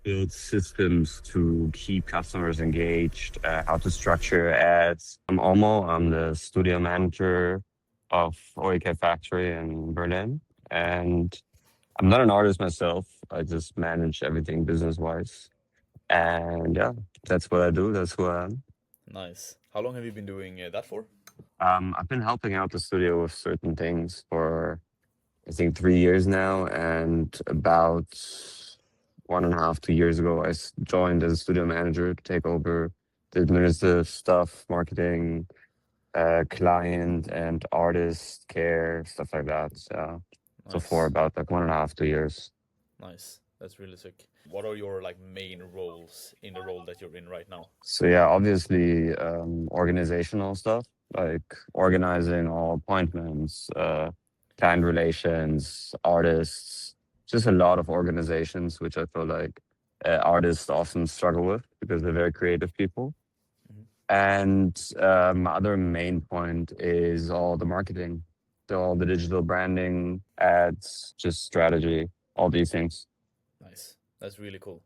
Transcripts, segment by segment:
build systems to keep customers engaged, how to structure ads. I'm the studio manager of Oekfactory in Berlin, and I'm not an artist myself. I just manage everything business wise. And yeah, that's what I do. That's who I am. Nice. How long have you been doing that for? I've been helping out the studio with certain things for I think 3 years now, and about 1.5, 2 years ago, joined as a studio manager to take over the administrative stuff, marketing, client and artist care, stuff like that. So for Nice. about like 1.5, 2 years. Nice. That's really sick. What are your like main roles in the role that you're in right now? So yeah, obviously organizational stuff like organizing all appointments, client relations, artists, just a lot of organizations, which I feel like artists often struggle with because they're very creative people. Mhm. And my other main point is all the marketing, all the digital branding, ads, just strategy, all these things. Nice. That's really cool.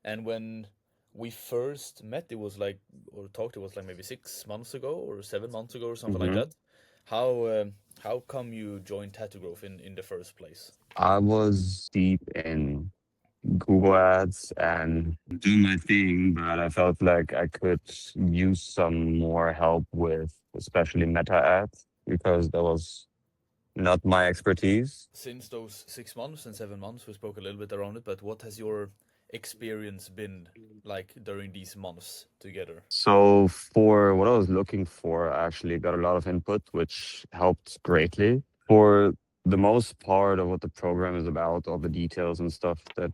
And when we first met, it was like, or talked, it was like maybe 6 months ago or 7 months ago or something like hmm that. How come you joined Tattoo Growth in the first place? I was deep in Google Ads and doing my thing, but I felt like I could use some more help with especially meta ads because that was not my expertise. Since those 6 months and 7 months, we spoke a little bit around it, but what has your experience been like during these months together? So for what I was looking for, I actually got a lot of input, which helped greatly. For the most part of what the program is about, all the details and stuff that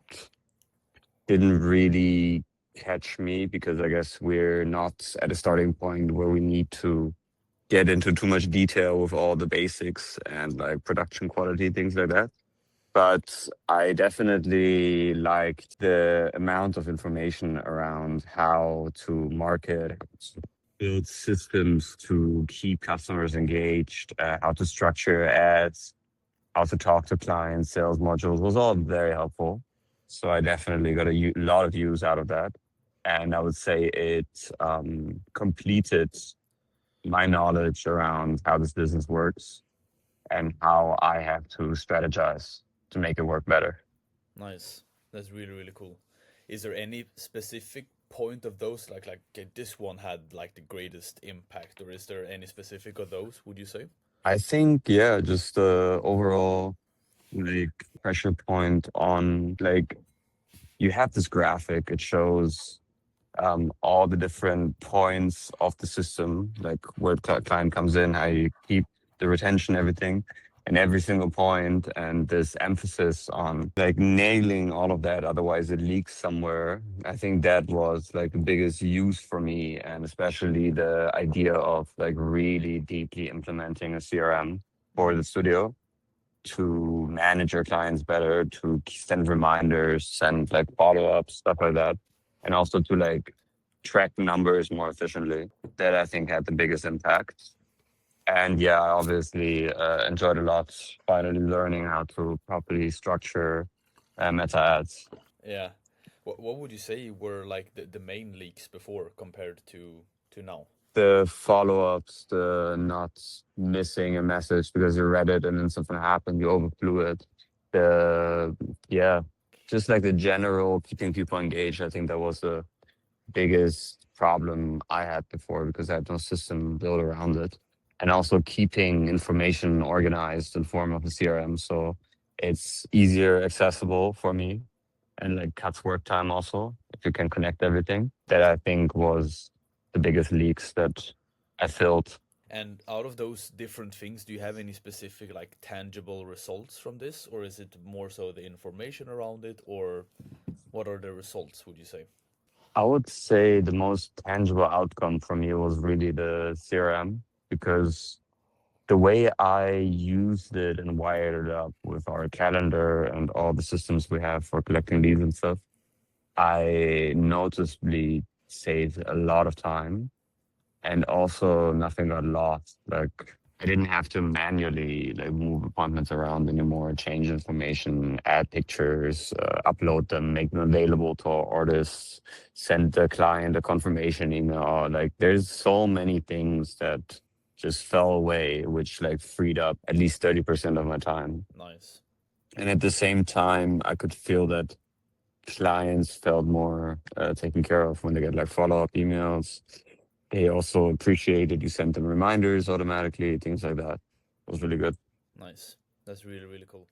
didn't really catch me because I guess we're not at a starting point where we need to get into too much detail with all the basics and like production quality, things like that. But I definitely liked the amount of information around how to market, how to build systems to keep customers engaged, how to structure ads, how to talk to clients, sales modules was all very helpful. So I definitely got a lot of use out of that. And I would say it completed my knowledge around how this business works and how I have to strategize to make it work better. Nice. That's really, really cool. Is there any specific point of those like okay, this one had like the greatest impact, or is there any specific of those, would you say? I think, yeah, just the overall like pressure point on like you have this graphic, it shows all the different points of the system, like where the client comes in, how you keep the retention, everything, and every single point, and this emphasis on like nailing all of that, otherwise it leaks somewhere. I think that was like the biggest use for me, and especially the idea of like really deeply implementing a CRM for Mm. the studio to manage your clients better, to send reminders, send like follow ups, stuff like that. And also to like track numbers more efficiently. That I think had the biggest impact. And yeah, I obviously enjoyed a lot finally learning how to properly structure meta ads. Yeah. What would you say were like the main leaks before compared to now? The follow ups, the not missing a message because you read it and then something happened, you overflew it. The, yeah, just like the general keeping people engaged. I think that was the biggest problem I had before because I had no system built around it. And also keeping information organized in form of a CRM. So it's easier accessible for me and like cuts work time also if you can connect everything. That I think was the biggest leaks that I filled. And out of those different things, do you have any specific like tangible results from this, or is it more so the information around it, or what are the results, would you say? I would say the most tangible outcome for me was really the CRM because the way I used it and wired it up with our calendar and all the systems we have for collecting leads and stuff, I noticeably saved a lot of time and also nothing got lost. Like I didn't have to manually like move appointments around anymore, change information, add pictures, upload them, make them available to our artists, send the client a confirmation email. Like there's so many things that just fell away, which like freed up at least 30% of my time. Nice. And at the same time, I could feel that clients felt more taken care of when they get like follow-up emails. They also appreciated you sent them reminders automatically, things like that. It was really good. Nice. That's really, really cool.